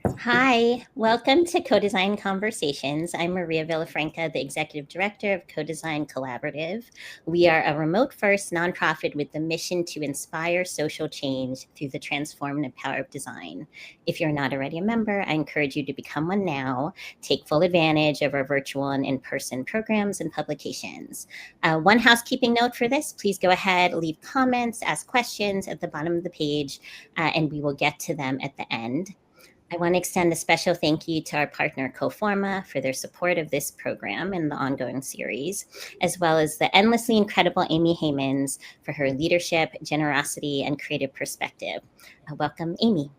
Hi, welcome to CoDesign Conversations. I'm Maria Villafranca, the Executive Director of CoDesign Collaborative. We are a remote first nonprofit with the mission to inspire social change through the transformative power of design. If you're not already a member, I encourage you to become one now. Take full advantage of our virtual and in person programs and publications. One housekeeping note for this, please go ahead, leave comments, ask questions at the bottom of the page, and we will get to them at the end. I want to extend a special thank you to our partner Coforma for their support of this program and the ongoing series, as well as the endlessly incredible Amy Haymans for her leadership, generosity, and creative perspective. Welcome, Amy.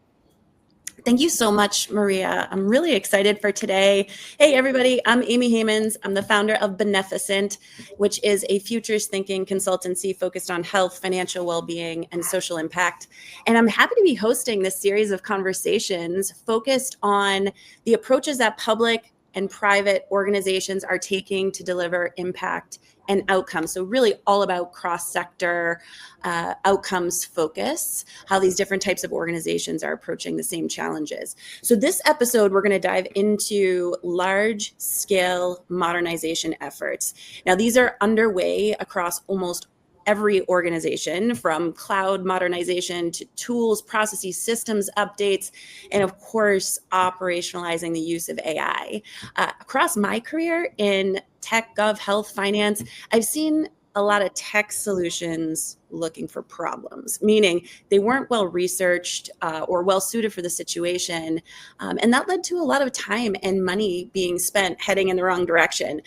Thank you so much, Maria. I'm really excited for today. Hey, everybody, I'm Amy Haymans. I'm the founder of Beneficent, which is a futures thinking consultancy focused on health, financial well-being, and social impact. And I'm happy to be hosting this series of conversations focused on the approaches that public and private organizations are taking to deliver impact and outcomes. So really all about cross-sector outcomes focus, how these different types of organizations are approaching the same challenges. So this episode, we're going to dive into large-scale modernization efforts. Now, these are underway across almost every organization, from cloud modernization to tools, processes, systems updates, and of course, operationalizing the use of AI. Across my career in tech, gov, health, finance, I've seen a lot of tech solutions looking for problems, meaning they weren't well researched or well suited for the situation. And that led to a lot of time and money being spent heading in the wrong direction.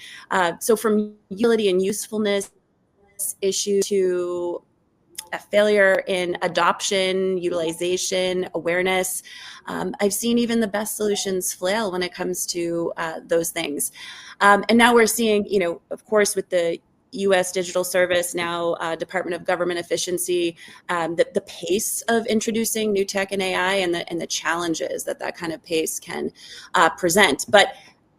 So from utility and usefulness issue to a failure in adoption, utilization, awareness. I've seen even the best solutions flail when it comes to those things. And now we're seeing, of course, with the U.S. Digital Service, now Department of Government Efficiency, the pace of introducing new tech and AI and the challenges that kind of pace can present. But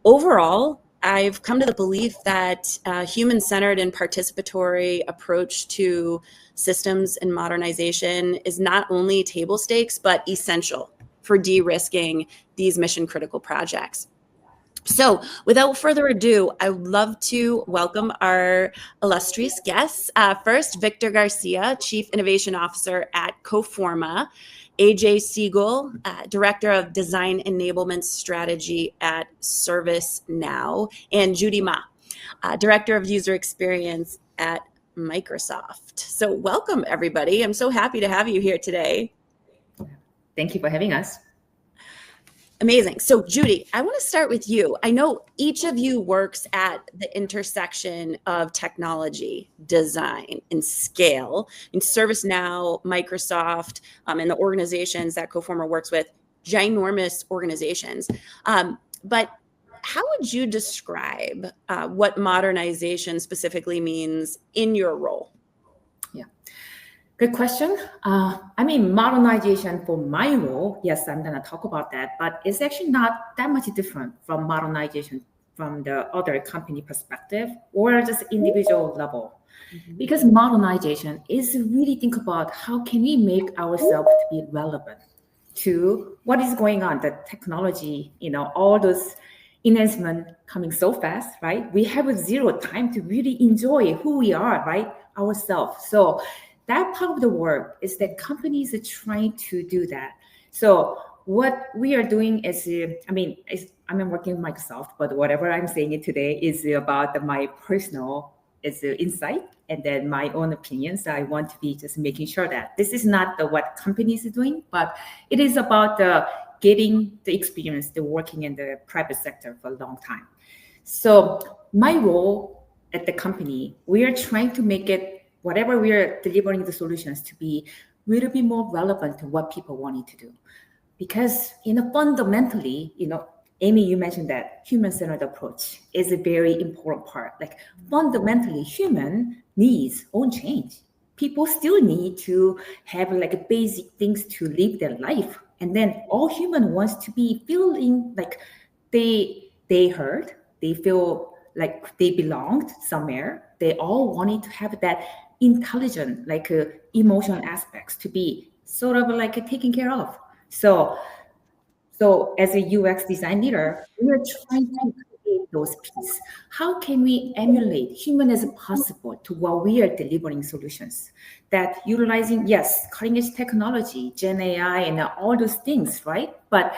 overall, I've come to the belief that human-centered and participatory approach to systems and modernization is not only table stakes, but essential for de-risking these mission-critical projects. So without further ado, I would love to welcome our illustrious guests. First, Victor Garcia, Chief Innovation Officer at Coforma, AJ Siegel, Director of Design Enablement Strategy at ServiceNow, and Judy Ma, Director of User Experience at Microsoft. So welcome, everybody. I'm so happy to have you here today. Thank you for having us. Amazing. So Judy, I want to start with you. I know each of you works at the intersection of technology, design, and scale. In ServiceNow, Microsoft, and the organizations that Coforma works with, ginormous organizations. But how would you describe what modernization specifically means in your role? Good question. Modernization for my role, yes, I'm going to talk about that, but it's actually not that much different from modernization from the other company perspective or just individual level. Mm-hmm. Because modernization is really think about how can we make ourselves to be relevant to what is going on, the technology, all those enhancements coming so fast, right? We have zero time to really enjoy who we are, right? Ourselves. So that part of the work is that companies are trying to do that. So what we are doing is, I'm working with Microsoft, but whatever I'm saying it today is about my personal insight and then my own opinions. I want to be just making sure that this is not what companies are doing, but it is about getting the experience, the working in the private sector for a long time. So my role at the company, we are trying to make it whatever we are delivering the solutions to be a little bit more relevant to what people wanted to do. Because, fundamentally, Amy, you mentioned that human-centered approach is a very important part. Like fundamentally, human needs won't change. People still need to have basic things to live their life. And then all human wants to be feeling like they heard, they feel like they belonged somewhere. They all wanted to have that intelligent, emotional aspects to be sort of taken care of. So So as a UX design leader, we are trying to create those pieces. How can we emulate human as possible to what we are delivering solutions that utilizing, yes, cutting edge technology, Gen AI and all those things, right? But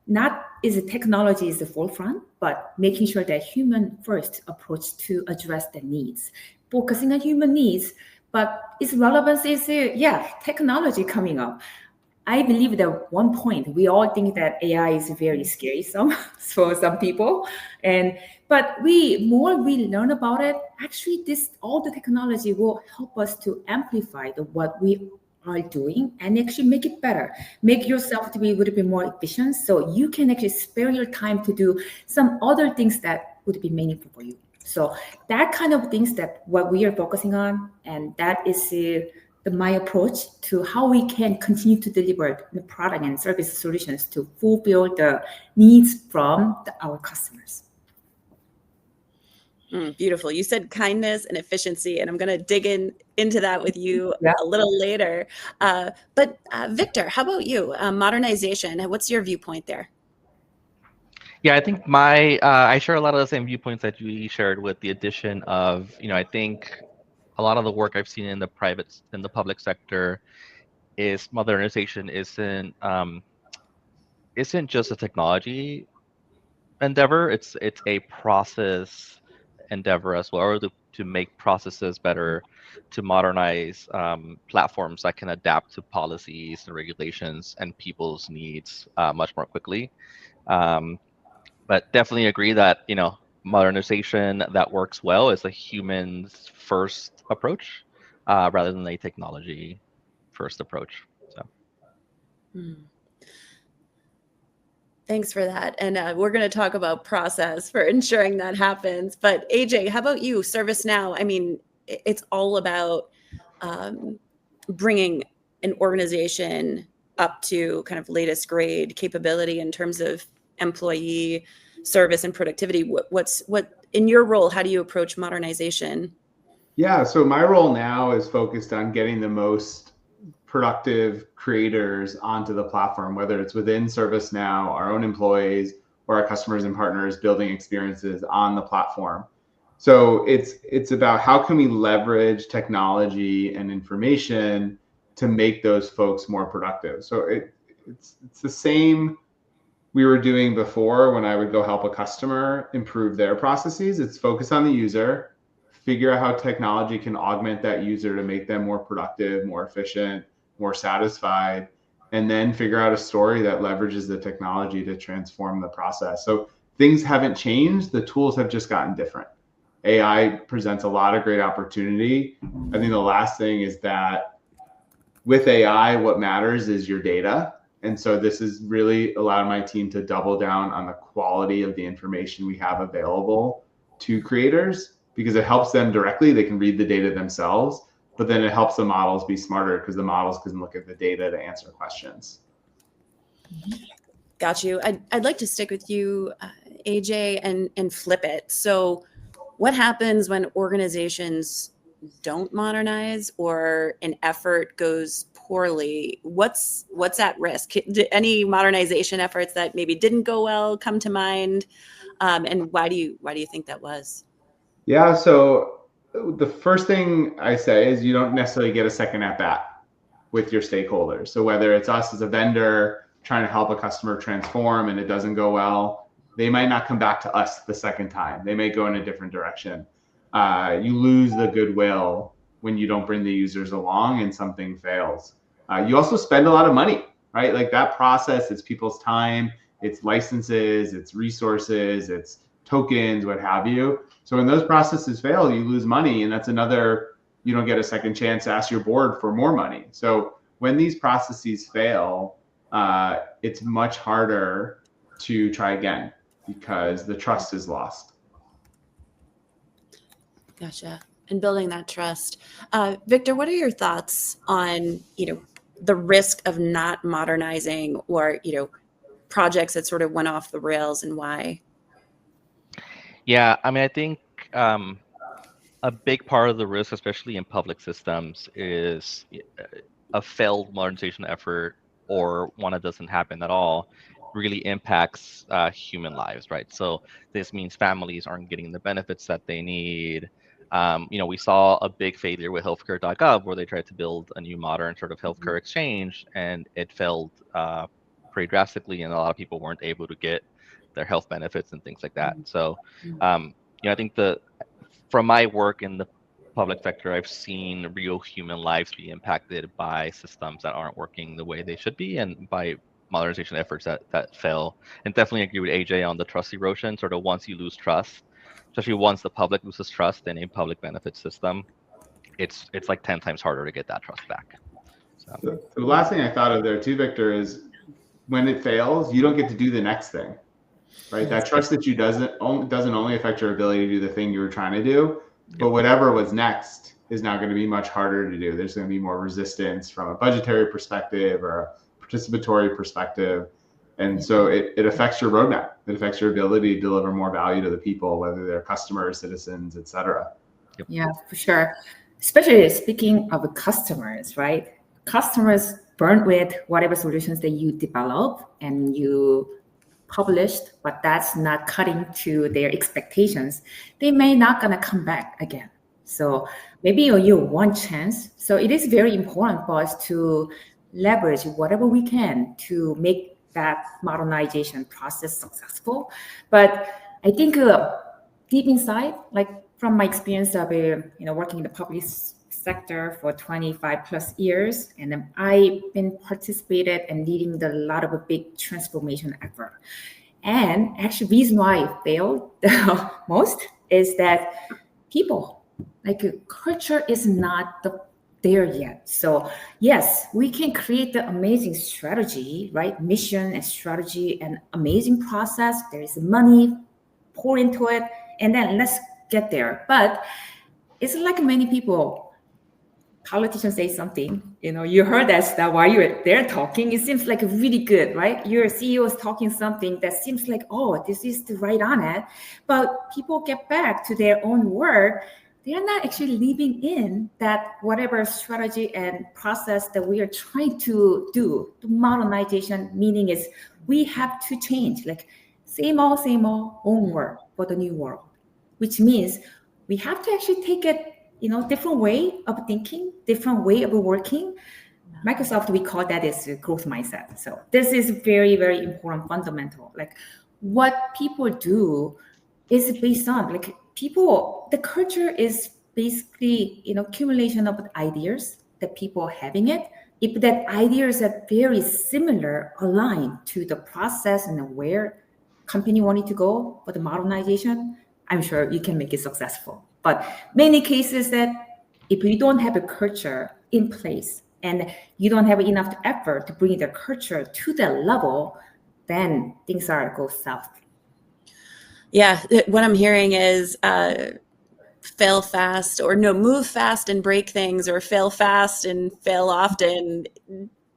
not is the technology is the forefront, but making sure that human first approach to address the needs, focusing on human needs, but its relevance is, technology coming up. I believe that at one point we all think that AI is very scary for some people, and but more we learn about it, actually this all the technology will help us to amplify what we are doing and actually make it better, make yourself to be a little bit more efficient, so you can actually spare your time to do some other things that would be meaningful for you. So that kind of things that what we are focusing on, and that is my approach to how we can continue to deliver the product and service solutions to fulfill the needs from our customers. Beautiful. You said kindness and efficiency, and I'm going to dig into that with you a little later. But Victor, how about you? Modernization, what's your viewpoint there? Yeah, I think I share a lot of the same viewpoints that you shared, with the addition of, I think a lot of the work I've seen in the public sector is modernization isn't just a technology endeavor, it's a process endeavor as well, or to make processes better, to modernize platforms that can adapt to policies and regulations and people's needs much more quickly. But definitely agree that, modernization that works well is a humans first approach rather than a technology first approach. So. Thanks for that. And we're going to talk about process for ensuring that happens. But AJ, how about you? ServiceNow, I mean, it's all about bringing an organization up to kind of latest grade capability in terms of employee service and productivity. What in your role, how do you approach modernization? Yeah, so my role now is focused on getting the most productive creators onto the platform, whether it's within ServiceNow, our own employees, or our customers and partners building experiences on the platform. So it's about how can we leverage technology and information to make those folks more productive. So it's the same we were doing before when I would go help a customer improve their processes. It's focus on the user, figure out how technology can augment that user to make them more productive, more efficient, more satisfied, and then figure out a story that leverages the technology to transform the process. So things haven't changed, the tools have just gotten different. AI presents a lot of great opportunity. I think the last thing is that with AI, what matters is your data. And so this has really allowed my team to double down on the quality of the information we have available to creators, because it helps them directly. They can read the data themselves, but then it helps the models be smarter because the models can look at the data to answer questions. Got you. I'd like to stick with you, AJ, and flip it. So what happens when organizations don't modernize or an effort goes poorly? What's at risk? Any modernization efforts that maybe didn't go well come to mind? And why do you think that was? Yeah, so the first thing I say is you don't necessarily get a second at bat with your stakeholders. So whether it's us as a vendor trying to help a customer transform and it doesn't go well, they might not come back to us the second time. They may go in a different direction. You lose the goodwill when you don't bring the users along and something fails. You also spend a lot of money, right? Like that process, it's people's time, it's licenses, it's resources, it's tokens, what have you. So when those processes fail, you lose money, and that's another, you don't get a second chance to ask your board for more money. So when these processes fail, it's much harder to try again because the trust is lost. Gotcha. And building that trust. Victor, what are your thoughts on, the risk of not modernizing or, projects that sort of went off the rails, and why? Yeah, I mean, I think a big part of the risk, especially in public systems, is a failed modernization effort or one that doesn't happen at all, really impacts human lives, right? So this means families aren't getting the benefits that they need. We saw a big failure with healthcare.gov where they tried to build a new modern sort of healthcare exchange, and it failed pretty drastically, and a lot of people weren't able to get their health benefits and things like that. So, I think from my work in the public sector, I've seen real human lives be impacted by systems that aren't working the way they should be, and by modernization efforts that fail. And definitely agree with AJ on the trust erosion. Sort of once you lose trust, especially once the public loses trust in a public benefit system, it's like 10 times harder to get that trust back. So the last thing I thought of there too, Victor, is when it fails, you don't get to do the next thing, right? That trust that you doesn't only affect your ability to do the thing you were trying to do, but whatever was next is now going to be much harder to do. There's going to be more resistance from a budgetary perspective or a participatory perspective. And so it affects your roadmap. It affects your ability to deliver more value to the people, whether they're customers, citizens, et cetera. Yeah, for sure. Especially speaking of the customers, right? Customers burn with whatever solutions that you develop and you published, but that's not cutting to their expectations. They may not gonna come back again. So maybe you one chance. So it is very important for us to leverage whatever we can to make that modernization process successful. But I think deep inside, like from my experience of working in the public sector for 25 plus years, and then I've been participated and leading a lot of a big transformation effort. And actually, the reason why I failed the most is that people, like culture, is not there yet. So yes, we can create the amazing strategy, right? Mission and strategy and amazing process. There is money, pour into it, and then let's get there. But it's like many people, politicians say something, you heard that stuff while you're there talking, it seems like really good, right? Your CEO is talking something that seems like, oh, this is the right on it. But people get back to their own work, they are not actually living in that whatever strategy and process that we are trying to do. The modernization meaning is we have to change, like same old, own work for the new world, which means we have to actually take it, different way of thinking, different way of working. Microsoft, we call that is growth mindset. So this is very, very important, fundamental. Like what people do is based on like people, the culture is basically, accumulation of ideas that people having it. If that ideas are very similar, aligned to the process and where company wanted to go for the modernization, I'm sure you can make it successful. But many cases that if you don't have a culture in place and you don't have enough effort to bring the culture to that level, then things go south. Yeah, what I'm hearing is fail fast, or no, move fast and break things, or fail fast and fail often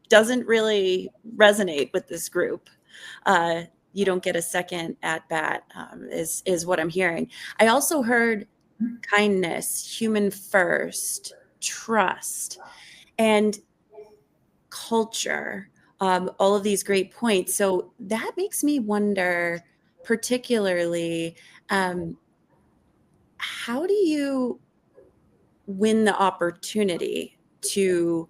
doesn't really resonate with this group. You don't get a second at bat, is what I'm hearing. I also heard kindness, human first, trust, and culture, all of these great points. So that makes me wonder, particularly, how do you win the opportunity to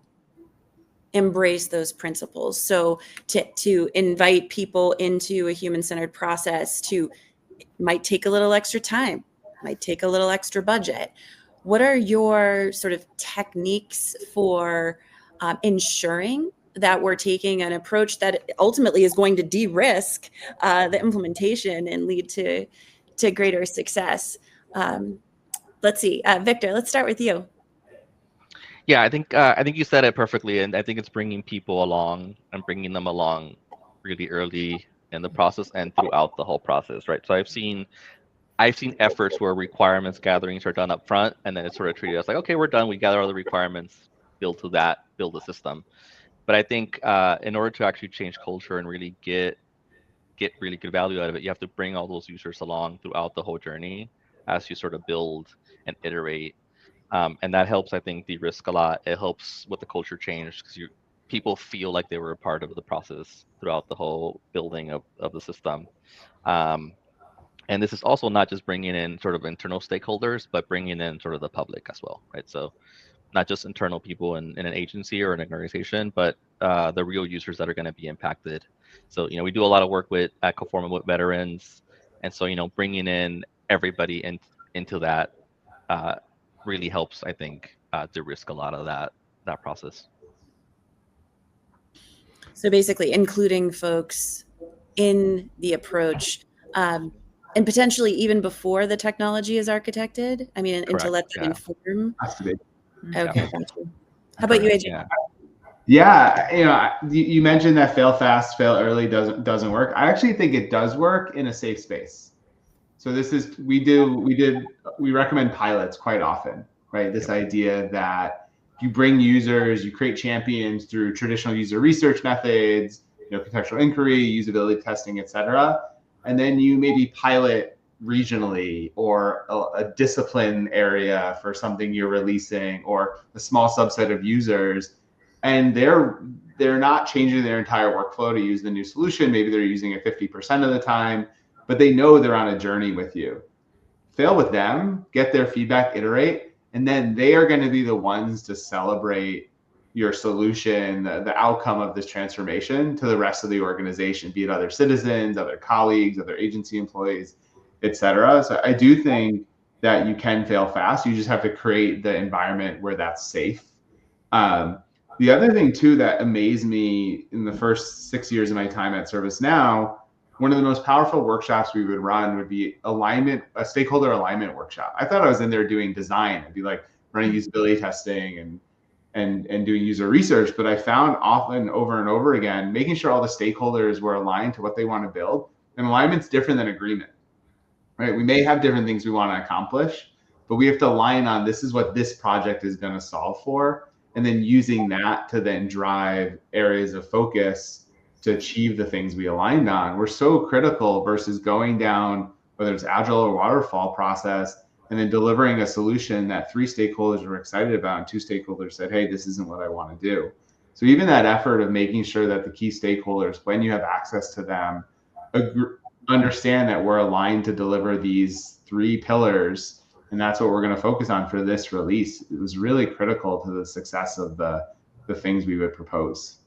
embrace those principles? So to invite people into a human-centered process might take a little extra time, might take a little extra budget. What are your sort of techniques for ensuring that we're taking an approach that ultimately is going to de-risk the implementation and lead to greater success? Let's see, Victor, let's start with you. Yeah, I think you said it perfectly, and I think it's bringing people along and bringing them along really early in the process and throughout the whole process, right? So I've seen efforts where requirements gatherings are done up front, and then it's sort of treated as like, okay, we're done. We gather all the requirements, build the system. But I think in order to actually change culture and really get really good value out of it, you have to bring all those users along throughout the whole journey as you sort of build and iterate. And that helps, I think, de-risk a lot. It helps with the culture change because people feel like they were a part of the process throughout the whole building of the system. And this is also not just bringing in sort of internal stakeholders, but bringing in sort of the public as well, right? So not just internal people in an agency or an organization, but the real users that are going to be impacted. So, we do a lot of work at Coforma with veterans. And so, bringing in everybody into that really helps, I think, de-risk a lot of that process. So basically including folks in the approach, and potentially even before the technology is architected. I mean, and to let them inform. Has to be. Okay, thank you. How about you, AJ? Yeah, you mentioned that fail fast, fail early doesn't work. I actually think it does work in a safe space. So this is we recommend pilots quite often, right? This idea that you bring users, you create champions through traditional user research methods, contextual inquiry, usability testing, etc. And then you maybe pilot regionally or a discipline area for something you're releasing or a small subset of users. And they're not changing their entire workflow to use the new solution. Maybe they're using it 50% of the time, but they know they're on a journey with you. Fail with them, get their feedback, iterate, and then they are going to be the ones to celebrate your solution, the outcome of this transformation to the rest of the organization, be it other citizens, other colleagues, other agency employees, etc. So I do think that you can fail fast. You just have to create the environment where that's safe. The other thing too that amazed me in the first 6 years of my time at ServiceNow, one of the most powerful workshops we would run would be a stakeholder alignment workshop. I thought I was in there doing design. I'd be like running usability testing and doing user research, but I found often over and over again, making sure all the stakeholders were aligned to what they want to build. And alignment's different than agreement, right? We may have different things we want to accomplish, but we have to align on this is what this project is going to solve for. And then using that to then drive areas of focus to achieve the things we aligned on. We're so critical versus going down, whether it's agile or waterfall process, and then delivering a solution that 3 stakeholders were excited about and 2 stakeholders said, hey, this isn't what I want to do. So even that effort of making sure that the key stakeholders, when you have access to them, understand that we're aligned to deliver these 3 pillars, and that's what we're going to focus on for this release. It was really critical to the success of the things we would propose.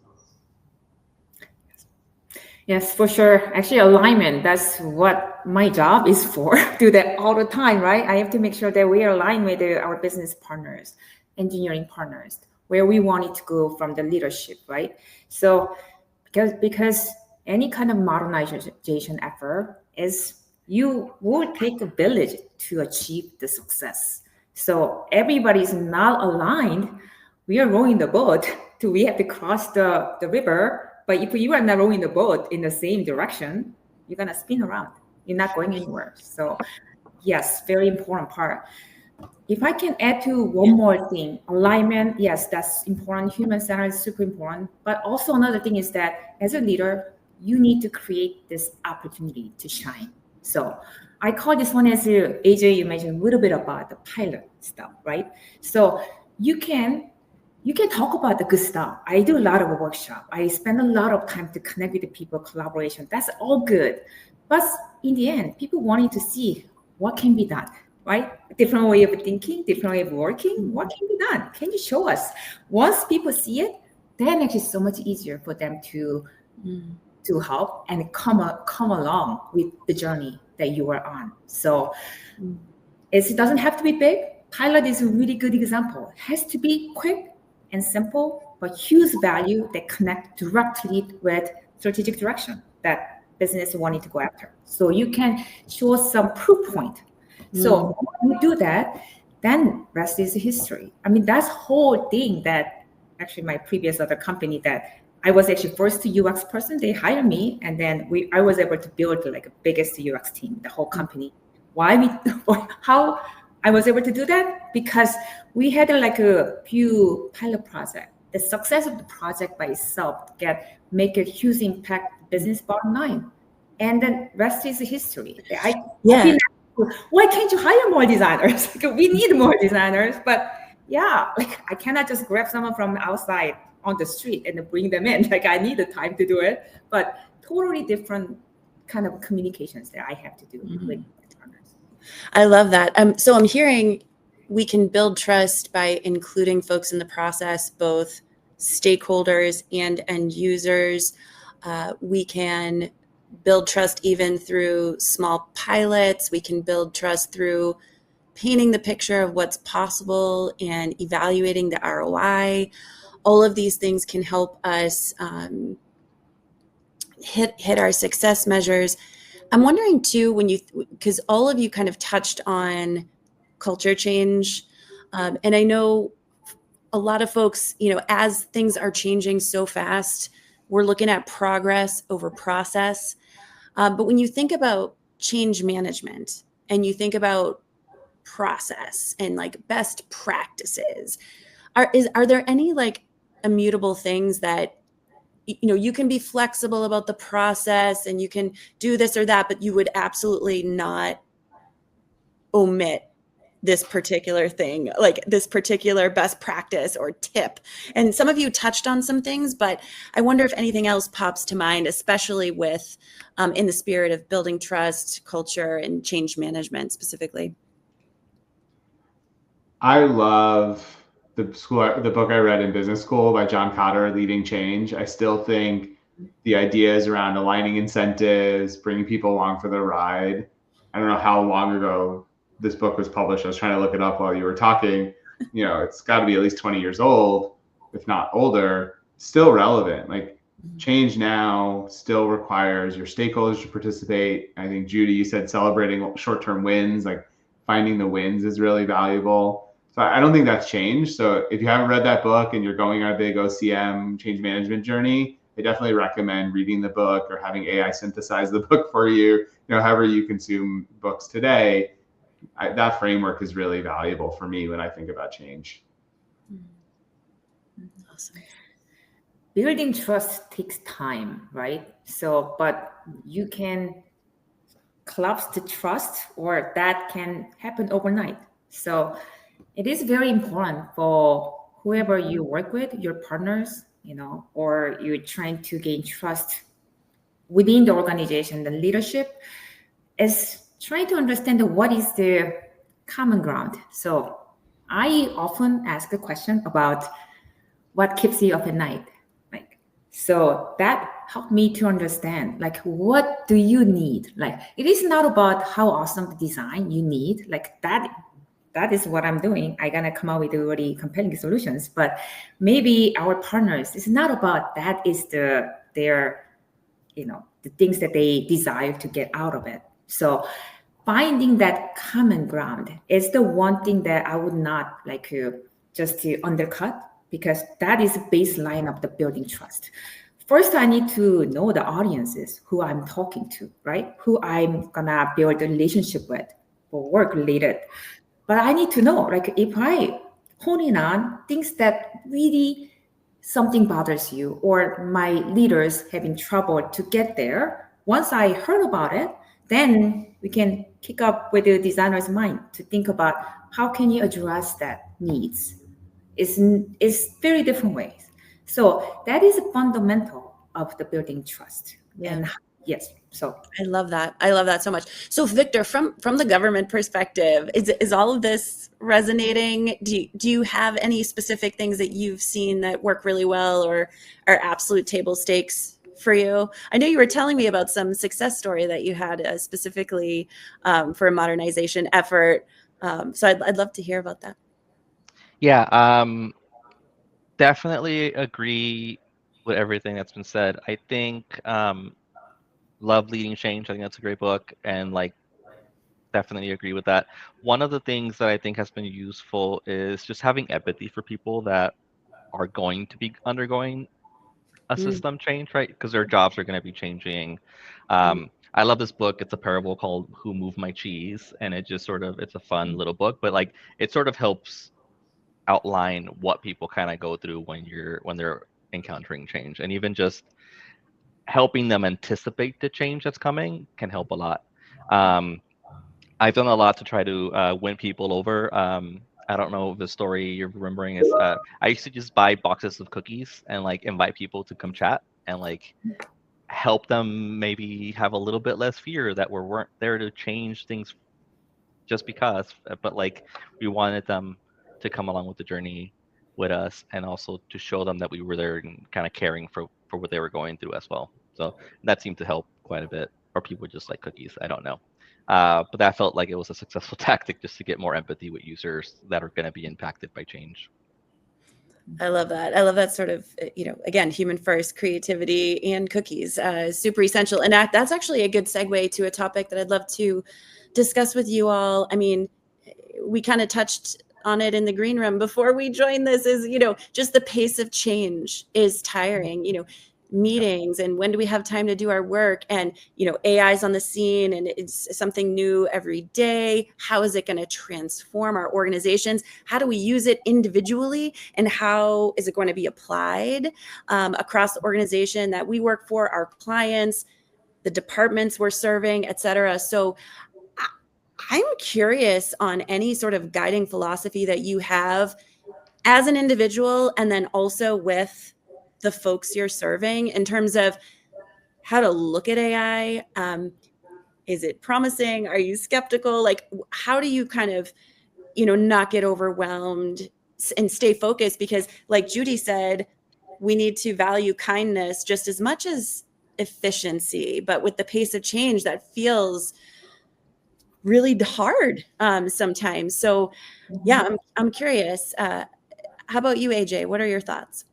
Yes, for sure. Actually, alignment, that's what my job is for. Do that all the time, right? I have to make sure that we are aligned with our business partners, engineering partners, where we want it to go from the leadership, right? So because any kind of modernization effort is you will take a village to achieve the success. So everybody's not aligned. We are rowing the boat till we have to cross the river. But if you are not rowing the boat in the same direction, you're going to spin around. You're not going anywhere. So yes, very important part. If I can add to one more thing, alignment, yes, that's important. Human-centered is super important. But also another thing is that as a leader, you need to create this opportunity to shine. So I call this one as AJ, you mentioned a little bit about the pilot stuff, right? So you can talk about the good stuff. I do a lot of workshop. I spend a lot of time to connect with the people, collaboration. That's all good. But in the end, people wanting to see what can be done, right? Different way of thinking, different way of working. What can be done? Can you show us? Once people see it, then it's so much easier for them to help and come along with the journey that you are on. So it doesn't have to be big. Pilot is a really good example. It has to be quick and simple, but huge value that connect directly with strategic direction that business wanting to go after. So you can show some proof point. So when you do that, then rest is history. I mean, that's whole thing that actually my previous other company that I was actually first UX person. They hired me, and then I was able to build like the biggest UX team, the whole company. How I was able to do that? Because we had like a few pilot projects. The success of the project by itself make a huge impact business bottom line, and then rest is history. Why can't you hire more designers? We need more designers, but yeah, like I cannot just grab someone from outside on the street and bring them in. Like I need the time to do it, but totally different kind of communications that I have to do with partners. I love that. So I'm hearing we can build trust by including folks in the process, both stakeholders and end users. We can build trust even through small pilots. We can build trust through painting the picture of what's possible and evaluating the ROI. All of these things can help us hit our success measures. I'm wondering too, because all of you kind of touched on culture change, and I know a lot of folks, as things are changing so fast, we're looking at progress over process. But when you think about change management and you think about process and like best practices, are there any like immutable things that you can be flexible about the process and you can do this or that, but you would absolutely not omit this particular thing, like this particular best practice or tip? And some of you touched on some things, but I wonder if anything else pops to mind, especially with in the spirit of building trust, culture, and change management specifically. I love the book I read in business school by John Kotter, Leading Change. I still think the ideas around aligning incentives, bringing people along for the ride. I don't know how long ago this book was published. I was trying to look it up while you were talking. It's got to be at least 20 years old, if not older, still relevant. Like change now still requires your stakeholders to participate. I think, Judy, you said celebrating short-term wins, like finding the wins is really valuable. So I don't think that's changed. So if you haven't read that book and you're going on a big OCM change management journey, I definitely recommend reading the book or having AI synthesize the book for you. However you consume books today, that framework is really valuable for me when I think about change. Awesome. Building trust takes time, right? So, but you can collapse the trust, or that can happen overnight. So it is very important for whoever you work with, your partners, or you're trying to gain trust within the organization. The leadership is trying to understand what is the common ground. So I often ask the question about what keeps you up at night. So that helped me to understand, what do you need? It is not about how awesome the design you need. That is what I'm doing. I'm going to come up with really compelling solutions. But maybe our partners, it's not about that is their, the things that they desire to get out of it. So finding that common ground is the one thing that I would not like to just to undercut, because that is the baseline of the building trust. First, I need to know the audiences who I'm talking to, right? Who I'm gonna build a relationship with for work related. But I need to know, if I hone in on things that really something bothers you, or my leaders having trouble to get there, once I heard about it, then we can kick up with the designer's mind to think about how can you address that needs. It's very different ways. So that is a fundamental of the building trust. Yeah. And yes, so I love that. I love that so much. So Victor, from the government perspective, is all of this resonating? Do you have any specific things that you've seen that work really well or are absolute table stakes for you? I know you were telling me about some success story that you had specifically for a modernization effort. So I'd love to hear about that. Yeah, definitely agree with everything that's been said. I think love Leading Change. I think that's a great book, and definitely agree with that. One of the things that I think has been useful is just having empathy for people that are going to be undergoing a system change, right? Because their jobs are going to be changing. I love this book. It's a parable called "Who Moved My Cheese," and it just it's a fun little book, but it sort of helps outline what people kind of go through when they're encountering change, and even just helping them anticipate the change that's coming can help a lot. I've done a lot to try to win people over. I don't know the story you're remembering is I used to just buy boxes of cookies and like invite people to come chat and like help them maybe have a little bit less fear that we weren't there to change things just because, but like we wanted them to come along with the journey with us and also to show them that we were there and kind of caring for what they were going through as well. So that seemed to help quite a bit, or people just like cookies, I don't know. But that felt like it was a successful tactic just to get more empathy with users that are going to be impacted by change. I love that. I love that sort of, again, human first, creativity and cookies, super essential. And that's actually a good segue to a topic that I'd love to discuss with you all. I mean, we kind of touched on it in the green room before we joined this is, just the pace of change is tiring, meetings and when do we have time to do our work, and AI's on the scene and it's something new every day. How is it going to transform our organizations? How do we use it individually, and how is it going to be applied across the organization that we work for, our clients, the departments we're serving, et cetera? So I'm curious on any sort of guiding philosophy that you have as an individual and then also with the folks you're serving in terms of how to look at AI. Is it promising? Are you skeptical? Like, how do you kind of, not get overwhelmed and stay focused? Because like Judy said, we need to value kindness just as much as efficiency, but with the pace of change that feels really hard sometimes. So yeah, I'm curious. How about you, AJ? What are your thoughts?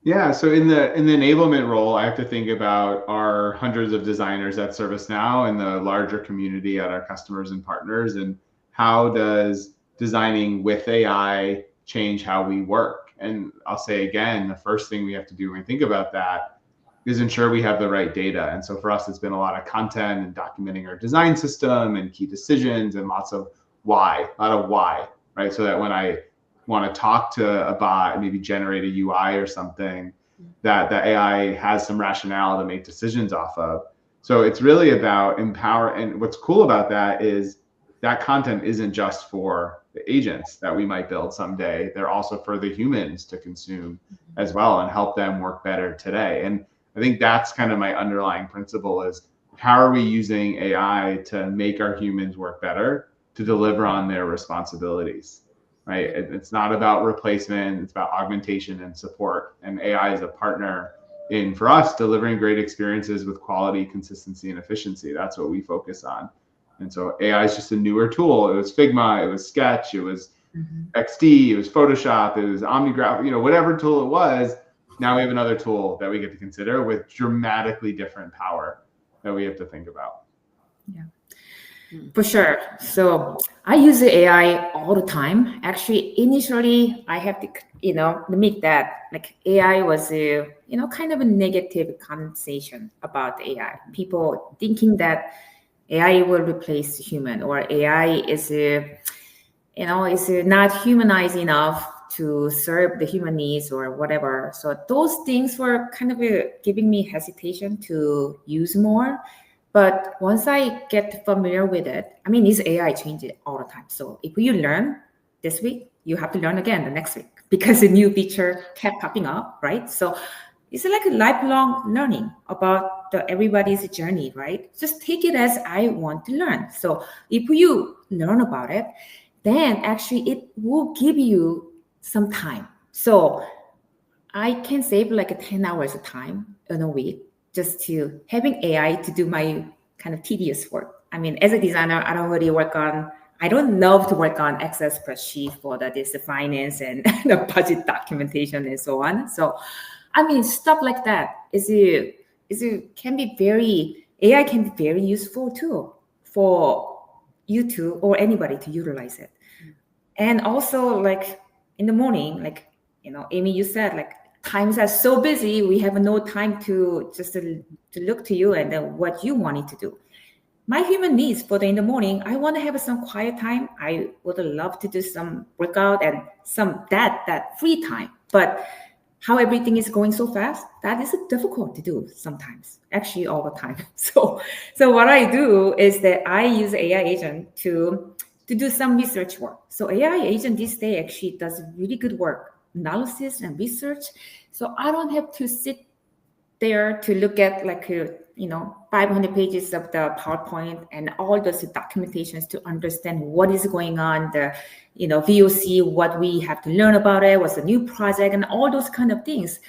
Yeah, so in the enablement role, I have to think about our hundreds of designers at ServiceNow and the larger community at our customers and partners, and how does designing with AI change how we work? And I'll say again, the first thing we have to do when we think about that is ensure we have the right data. And so for us, it's been a lot of content and documenting our design system and key decisions and lots of why, right? So that when I want to talk to a bot and maybe generate a UI or something, that the AI has some rationale to make decisions off of. So it's really about empower. And what's cool about that is that content isn't just for the agents that we might build someday. They're also for the humans to consume as well and help them work better today. And I think that's kind of my underlying principle is how are we using AI to make our humans work better to deliver on their responsibilities? Right? It's not about replacement, it's about augmentation and support. And AI is a partner in, for us, delivering great experiences with quality, consistency, and efficiency. That's what we focus on. And so AI is just a newer tool. It was Figma, it was Sketch, it was XD, it was Photoshop, it was OmniGraph, whatever tool it was. Now we have another tool that we get to consider with dramatically different power that we have to think about. Yeah. For sure. So I use the AI all the time. Actually, initially, I have to, admit that like AI was a, kind of a negative conversation about AI. People thinking that AI will replace human, or AI is, is not humanized enough to serve the human needs or whatever. So those things were kind of giving me hesitation to use more. But once I get familiar with it, this AI changes all the time. So if you learn this week, you have to learn again the next week because a new feature kept popping up, right? So it's like a lifelong learning about everybody's journey, right? Just take it as I want to learn. So if you learn about it, then actually it will give you some time. So I can save like 10 hours of time in a week just to having AI to do my kind of tedious work. As a designer, I don't love to work on Excel spreadsheet for this finance and the budget documentation and so on. So, stuff like that AI can be very useful too for you to, or anybody to utilize it. And also like in the morning, like, Amy, you said like, times are so busy, we have no time to just to look to you and what you wanted to do. My human needs for in the morning, I want to have some quiet time. I would love to do some workout and some that free time. But how everything is going so fast, that is difficult to do sometimes, actually all the time. So what I do is that I use AI agent to to do some research work. So AI agent this day actually does really good work, analysis and research. So I don't have to sit there to look at 500 pages of the PowerPoint and all those documentations to understand what is going on, the VOC, what we have to learn about it, what's the new project, and all those kind of things.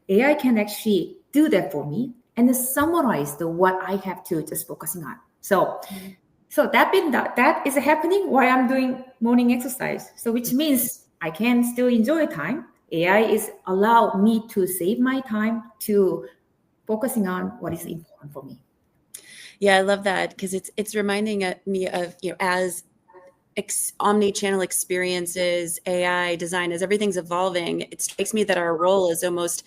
AI can actually do that for me and summarize what I have to just focusing on. So that is happening while I'm doing morning exercise. So which means I can still enjoy time. AI is allow me to save my time to focusing on what is important for me. Yeah, I love that, because it's reminding me of, as omni-channel experiences, AI design, as everything's evolving, it strikes me that our role is almost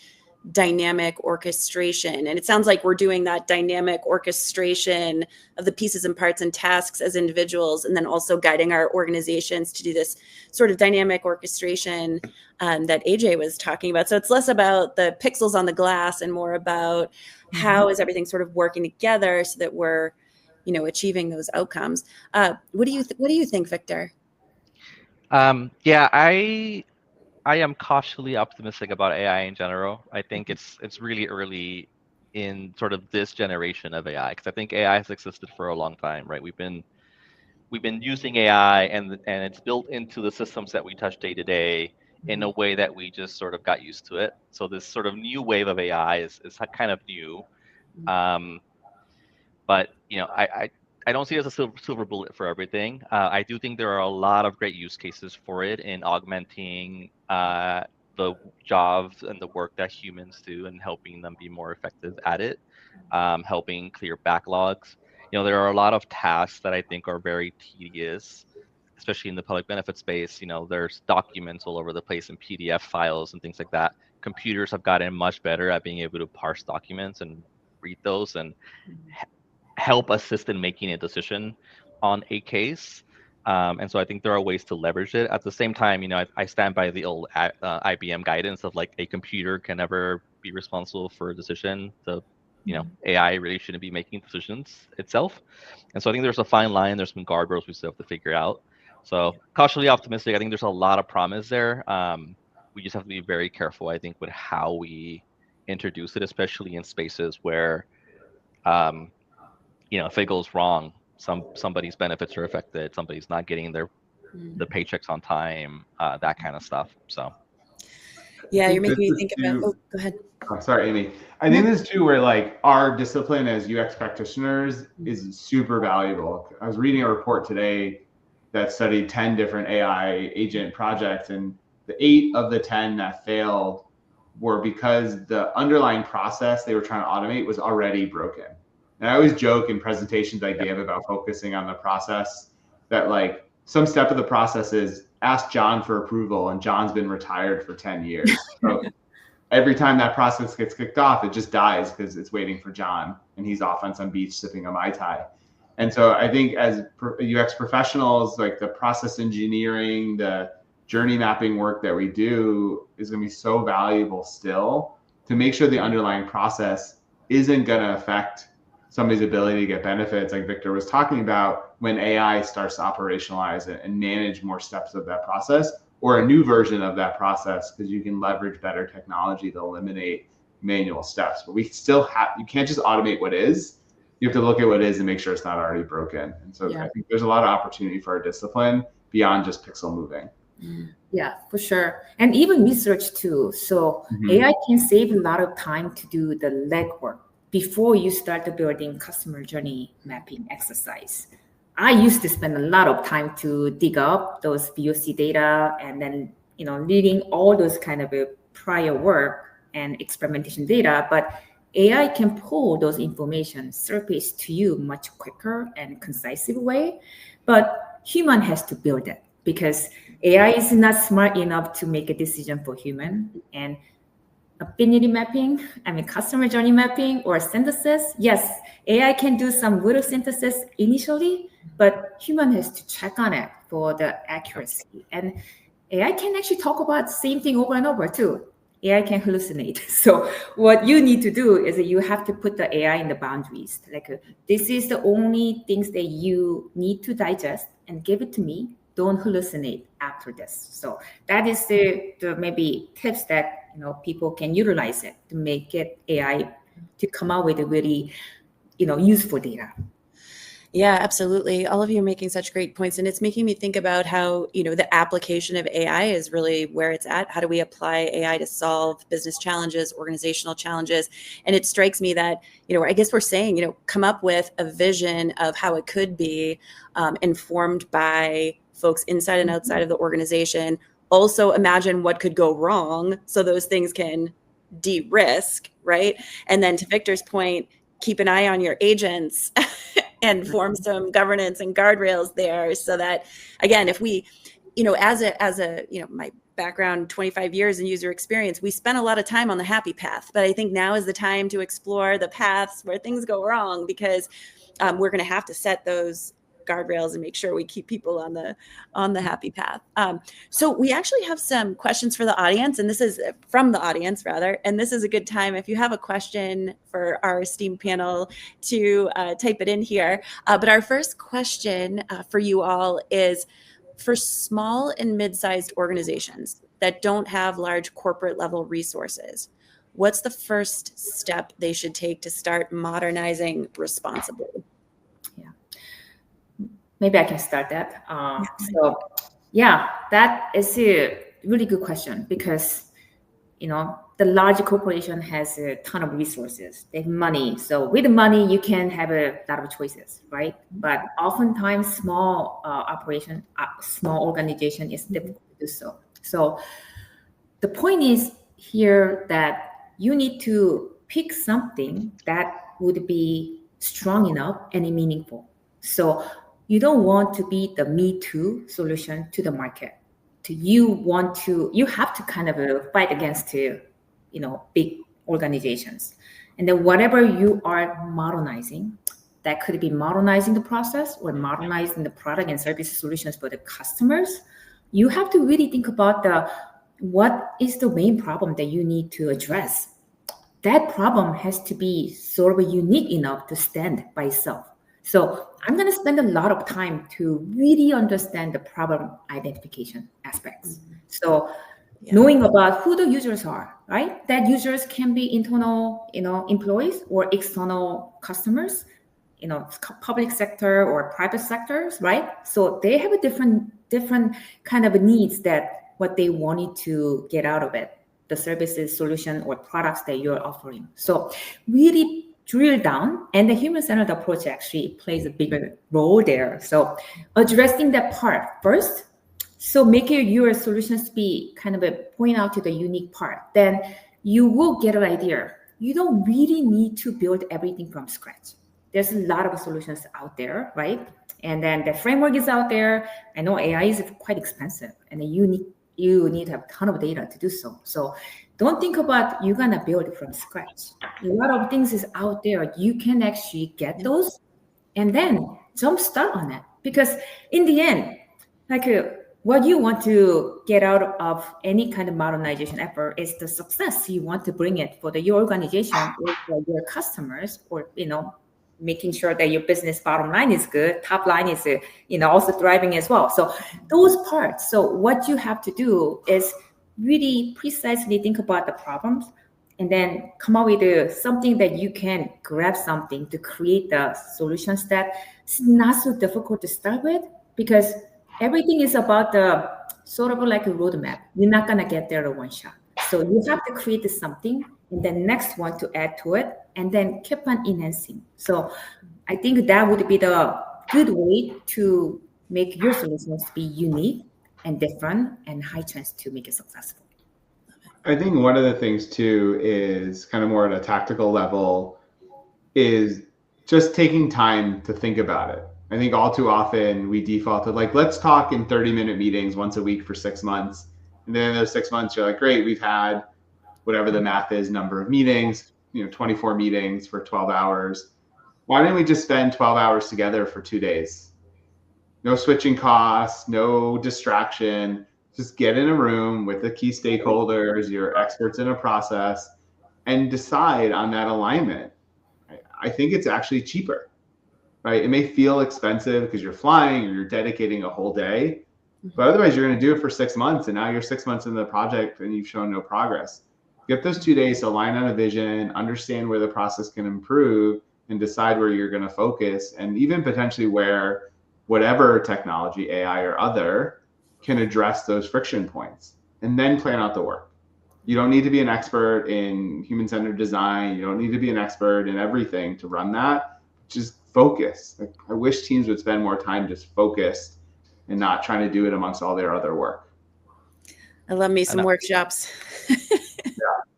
dynamic orchestration. And it sounds like we're doing that dynamic orchestration of the pieces and parts and tasks as individuals, and then also guiding our organizations to do this sort of dynamic orchestration that AJ was talking about. So it's less about the pixels on the glass and more about how is everything sort of working together so that we're, achieving those outcomes. What do you think, Victor? Yeah, I am cautiously optimistic about AI in general. I think it's really early in sort of this generation of AI, because I think AI has existed for a long time, right? We've been using AI, and it's built into the systems that we touch day to day in a way that we just sort of got used to it. So this sort of new wave of AI is kind of new. But I don't see it as a silver bullet for everything. I do think there are a lot of great use cases for it in augmenting the jobs and the work that humans do and helping them be more effective at it, helping clear backlogs. There are a lot of tasks that I think are very tedious, especially in the public benefit space. There's documents all over the place in PDF files and things like that. Computers have gotten much better at being able to parse documents and read those and help assist in making a decision on a case. And so I think there are ways to leverage it. At the same time, I stand by the old IBM guidance of a computer can never be responsible for a decision. AI really shouldn't be making decisions itself. And so I think there's a fine line. There's some guardrails we still have to figure out. So cautiously optimistic. I think there's a lot of promise there. We just have to be very careful, I think, with how we introduce it, especially in spaces where if it goes wrong, somebody's benefits are affected, somebody's not getting the paychecks on time, that kind of stuff. So yeah, you're making me think about. Oh, go ahead. Oh, sorry, Amy. I think this too, where our discipline as UX practitioners is super valuable. I was reading a report today that studied 10 different AI agent projects, and the 8 of the 10 that failed were because the underlying process they were trying to automate was already broken. And I always joke in presentations I give about focusing on the process that some step of the process is ask John for approval, and John's been retired for 10 years. So every time that process gets kicked off, it just dies because it's waiting for John, and he's off on some beach sipping a Mai Tai. And so I think as UX professionals, the process engineering, the journey mapping work that we do is going to be so valuable still to make sure the underlying process isn't going to affect somebody's ability to get benefits, like Victor was talking about, when AI starts to operationalize it and manage more steps of that process, or a new version of that process, because you can leverage better technology to eliminate manual steps. But we still you can't just automate what is. You have to look at what is and make sure it's not already broken. And so I think there's a lot of opportunity for our discipline beyond just pixel moving. Yeah, for sure. And even research too. So AI can save a lot of time to do the legwork before you start the building customer journey mapping exercise. I used to spend a lot of time to dig up those VOC data and then, leading all those kind of prior work and experimentation data. But AI can pull those information, surface to you much quicker and concise way. But human has to build it, because AI is not smart enough to make a decision for human. And affinity mapping, customer journey mapping or synthesis. Yes, AI can do some little synthesis initially, but human has to check on it for the accuracy. And AI can actually talk about the same thing over and over too. AI can hallucinate. So what you need to do is that you have to put the AI in the boundaries. This is the only things that you need to digest and give it to me. don't hallucinate after this. So that is the maybe tips that people can utilize it to make it AI to come out with a really useful data. Yeah, absolutely. All of you are making such great points. And it's making me think about how, the application of AI is really where it's at. How do we apply AI to solve business challenges, organizational challenges? And it strikes me that, I guess we're saying, come up with a vision of how it could be informed by folks inside and outside of the organization. Also imagine what could go wrong so those things can de-risk, right? And then to Victor's point, keep an eye on your agents and form some governance and guardrails there so that, again, if we, as a my background, 25 years in user experience, we spent a lot of time on the happy path, but I think now is the time to explore the paths where things go wrong, because we're going to have to set those guardrails and make sure we keep people on the happy path. So we actually have some questions for the audience, and this is from the audience rather, and this is a good time if you have a question for our esteemed panel to type it in here. But our first question for you all is, for small and mid-sized organizations that don't have large corporate level resources, what's the first step they should take to start modernizing responsibly? Maybe I can start that. So yeah, that is a really good question, because, the large corporation has a ton of resources. They have money. So with the money, you can have a lot of choices, right? But oftentimes small small organization is difficult to do so. So the point is here that you need to pick something that would be strong enough and meaningful. So you don't want to be the me too solution to the market. You have to kind of fight against big organizations. And then whatever you are modernizing, that could be modernizing the process or modernizing the product and service solutions for the customers. You have to really think about what is the main problem that you need to address. That problem has to be sort of unique enough to stand by itself. So I'm going to spend a lot of time to really understand the problem identification aspects. So knowing about who the users are, right? That users can be internal, employees, or external customers, public sector or private sectors, right? So they have a different kind of needs that what they wanted to get out of it, the services, solution, or products that you're offering. So really drill down, and the human-centered approach actually plays a bigger role there. So addressing that part first, so making your solutions be kind of point out to the unique part, then you will get an idea. You don't really need to build everything from scratch. There's a lot of solutions out there, right? And then the framework is out there. I know AI is quite expensive, and you need to have a ton of data to do so. So don't think about you're gonna build it from scratch. A lot of things is out there. You can actually get those and then jump start on it. Because in the end, what you want to get out of any kind of modernization effort is the success you want to bring it for your organization or for your customers, or making sure that your business bottom line is good, top line is also thriving as well. So those parts. So what you have to do is really precisely think about the problems, and then come up with something that you can grab something to create the solutions that it's not so difficult to start with, because everything is about the sort of like a roadmap. You're not gonna get there in one shot. So you have to create something, and then next one to add to it, and then keep on enhancing. So I think that would be the good way to make your solutions be unique and different and high chance to make it successful. I think one of the things too is kind of more at a tactical level is just taking time to think about it. I think all too often we default to let's talk in 30-minute meetings once a week for 6 months. And then in those 6 months, you're like, great, we've had whatever the math is, number of meetings, 24 meetings for 12 hours. Why don't we just spend 12 hours together for 2 days? No switching costs, no distraction. Just get in a room with the key stakeholders, your experts in a process, and decide on that alignment. I think it's actually cheaper, right? It may feel expensive because you're flying or you're dedicating a whole day, But otherwise, you're going to do it for 6 months, and now you're 6 months into the project and you've shown no progress. Get those 2 days to align on a vision, understand where the process can improve, and decide where you're going to focus, and even potentially where whatever technology, AI or other, can address those friction points, and then plan out the work. You don't need to be an expert in human-centered design. You don't need to be an expert in everything to run that. Just focus. Like, I wish teams would spend more time just focused and not trying to do it amongst all their other work. I love me some workshops.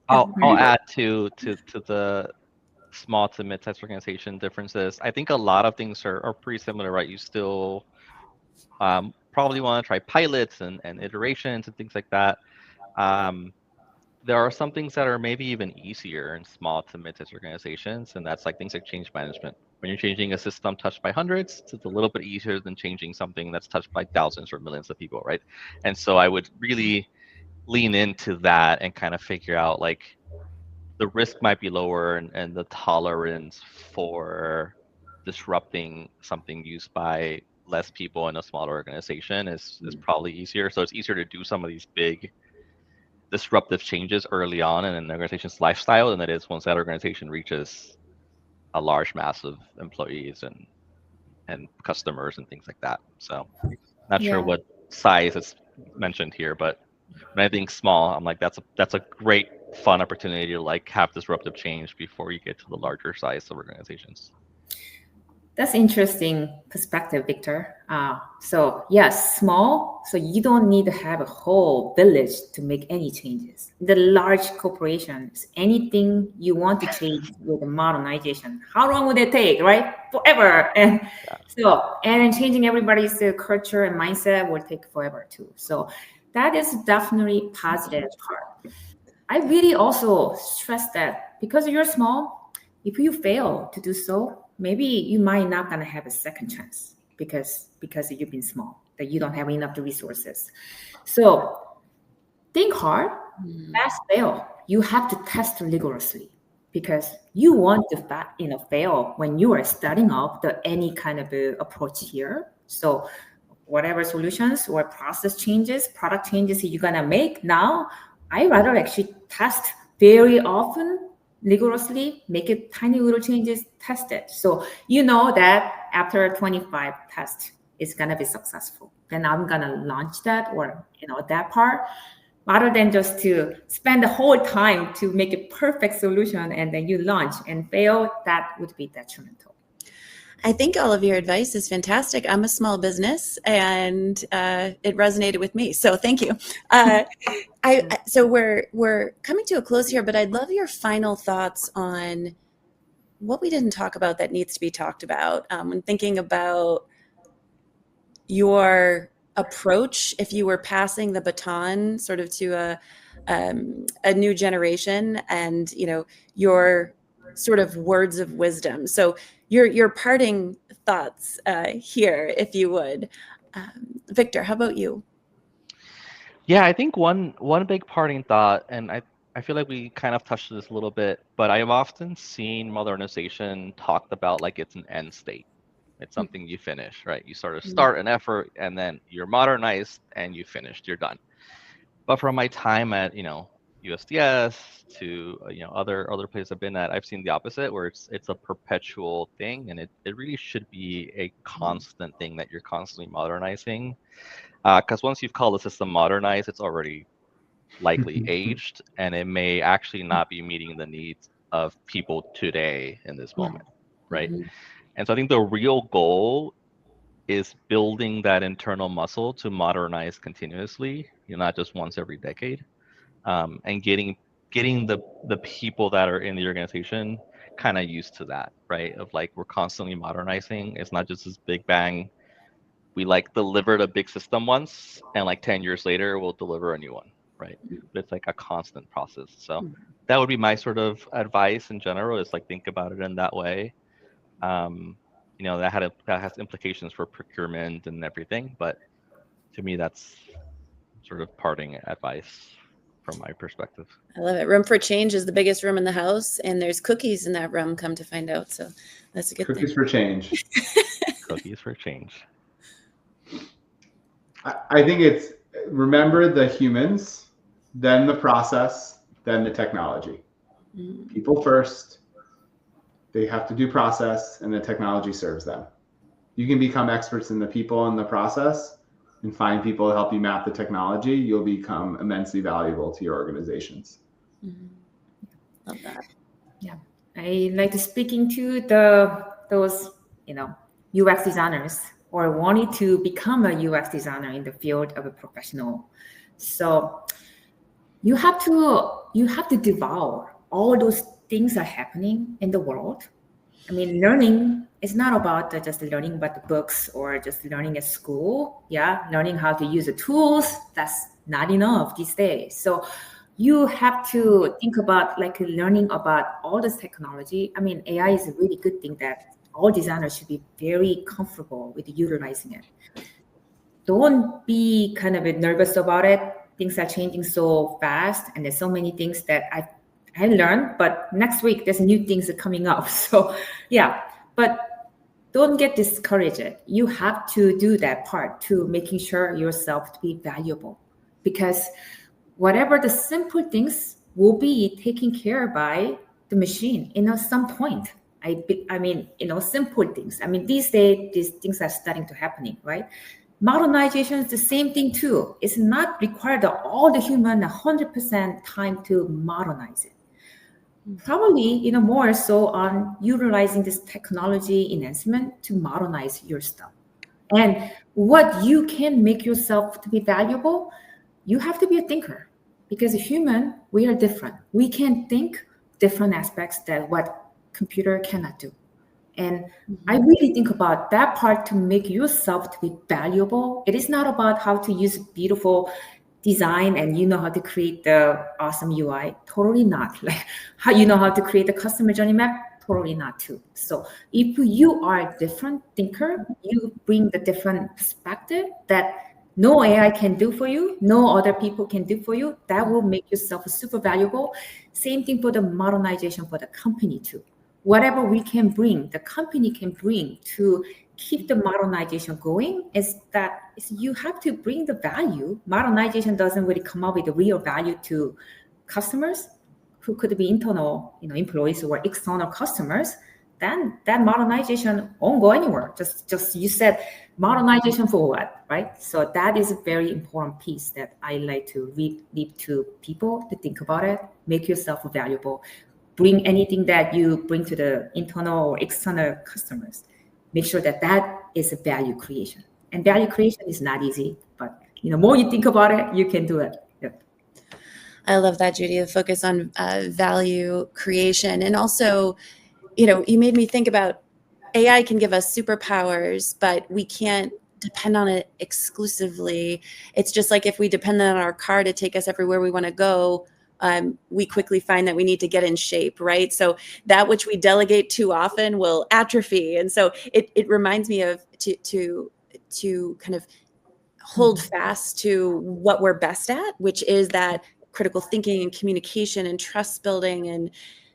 I'll add to the small to mid-sized organization differences. I think a lot of things are pretty similar, right? You still probably want to try pilots and iterations and things like that. There are some things that are maybe even easier in small to mid-sized organizations, and that's like things like change management. When you're changing a system touched by hundreds, it's a little bit easier than changing something that's touched by thousands or millions of people, right? And so I would really lean into that and kind of figure out, like, the risk might be lower, and the tolerance for disrupting something used by less people in a smaller organization is probably easier. So it's easier to do some of these big disruptive changes early on in an organization's lifestyle than it is once that organization reaches a large mass of employees and customers and things like that. So not sure what size is mentioned here, but when I think small, I'm like, that's a great fun opportunity to like have disruptive change before you get to the larger size of organizations. That's interesting perspective, Victor. So yes, small. So you don't need to have a whole village to make any changes. The large corporations, anything you want to change with the modernization, how long would it take, right? Forever. And and changing everybody's culture and mindset will take forever too. So that is definitely positive part. I really also stress that because you're small, if you fail to do so, maybe you might not gonna have a second chance because you've been small, that you don't have enough resources. So think hard, pass, fail. You have to test rigorously because you want to fail when you are starting up any kind of approach here. So whatever solutions or process changes, product changes you're gonna make now, I rather actually test very often, rigorously, make it tiny little changes, test it. So you know that after 25 tests, it's gonna be successful. Then I'm gonna launch that or that part, rather than just to spend the whole time to make a perfect solution and then you launch and fail. That would be detrimental. I think all of your advice is fantastic. I'm a small business and it resonated with me. So thank you. So we're coming to a close here, but I'd love your final thoughts on what we didn't talk about that needs to be talked about when thinking about your approach, if you were passing the baton sort of to a new generation and, your sort of words of wisdom. So your parting thoughts here, if you would. Victor, how about you? Yeah, I think one big parting thought, and I feel like we kind of touched this a little bit, but I have often seen modernization talked about like it's an end state. It's something you finish, right? You sort of start an effort and then you're modernized and you finished, you're done. But from my time at, USDS to other places I've been at, I've seen the opposite, where it's a perpetual thing, and it really should be a constant thing that you're constantly modernizing. Because once you've called the system modernized, it's already likely aged, and it may actually not be meeting the needs of people today in this moment, right? And so I think the real goal is building that internal muscle to modernize continuously, not just once every decade, and getting the people that are in the organization kind of used to that, right? Of like, we're constantly modernizing. It's not just this big bang. We like delivered a big system once, and like 10 years later, we'll deliver a new one, right? But it's like a constant process. So that would be my sort of advice in general, is like, think about it in that way. That has implications for procurement and everything, but to me, that's sort of parting advice from my perspective. I love it. Room for change is the biggest room in the house, and there's cookies in that room, come to find out. So that's a good thing. Cookies for change. Cookies for change. I think it's remember the humans, then the process, then the technology. People first. They have to do process, and the technology serves them. You can become experts in the people and the process and find people to help you map the technology. You'll become immensely valuable to your organizations. Love that. Yeah, I like speaking to those UX designers or wanting to become a UX designer in the field of a professional. So you have to devour all those things are happening in the world. I mean, learning is not about just learning about the books or just learning at school. Yeah, learning how to use the tools, that's not enough these days. So you have to think about like learning about all this technology. I mean, AI is a really good thing that all designers should be very comfortable with utilizing it. Don't be kind of nervous about it. Things are changing so fast, and there's so many things that I learned, but next week there's new things are coming up. So yeah, but don't get discouraged. You have to do that part to making sure yourself to be valuable, because whatever the simple things will be taken care by the machine, some point. I mean, simple things. I mean, these days, these things are starting to happening, right? Modernization is the same thing too. It's not required that all the human 100% time to modernize it. Probably, more so on utilizing this technology enhancement to modernize your stuff. And what you can make yourself to be valuable, you have to be a thinker, because a human, we are different. We can think different aspects that what computer cannot do. And I really think about that part to make yourself to be valuable. It is not about how to use beautiful design and how to create the awesome UI. Totally not. Like how how to create the customer journey map. Totally not too. So if you are a different thinker, you bring the different perspective that no AI can do for you, no other people can do for you. That will make yourself super valuable. Same thing for the modernization for the company too. Whatever we can bring, the company can bring to keep the modernization going is you have to bring the value. Modernization doesn't really come up with the real value to customers who could be internal, employees or external customers. Then that modernization won't go anywhere. Just you said modernization for what, right? So that is a very important piece that I like to leave to people to think about it. Make yourself valuable. Bring anything that you bring to the internal or external customers. Make sure that is a value creation. And value creation is not easy, but more you think about it, you can do it. Yep. I love that, Judy, the focus on value creation. And also, you made me think about AI can give us superpowers, but we can't depend on it exclusively. It's just like if we depend on our car to take us everywhere we want to go, we quickly find that we need to get in shape, right? So that which we delegate too often will atrophy. And so it reminds me of to kind of hold fast to what we're best at, which is that critical thinking and communication and trust building and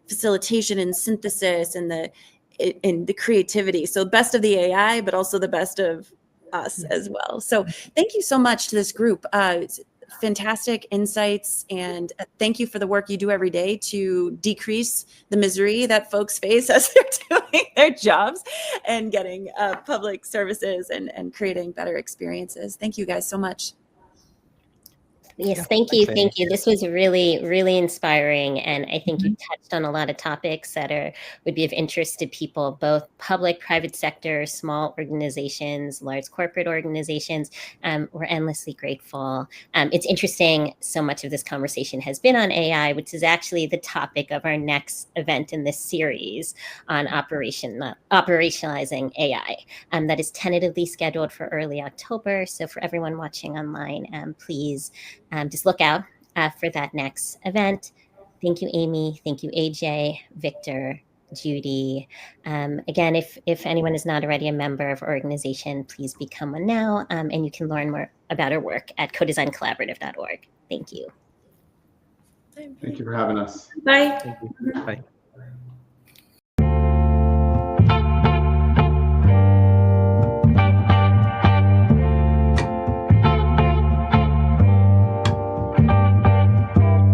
facilitation and synthesis and the creativity. So best of the AI, but also the best of us as well. So thank you so much to this group. Fantastic insights, and thank you for the work you do every day to decrease the misery that folks face as they're doing their jobs and getting public services and creating better experiences. Thank you guys so much. Yes, thank you. Thank you. This was really, really inspiring. And I think you touched on a lot of topics that would be of interest to people, both public, private sector, small organizations, large corporate organizations. We're endlessly grateful. It's interesting, so much of this conversation has been on AI, which is actually the topic of our next event in this series on operationalizing AI. That is tentatively scheduled for early October. So for everyone watching online, please just look out for that next event. Thank you, Amy. Thank you, AJ, Victor, Judy. Again, if anyone is not already a member of our organization, please become one now. And you can learn more about our work at codesigncollaborative.org. Thank you. Thank you for having us. Bye. Thank you. Bye.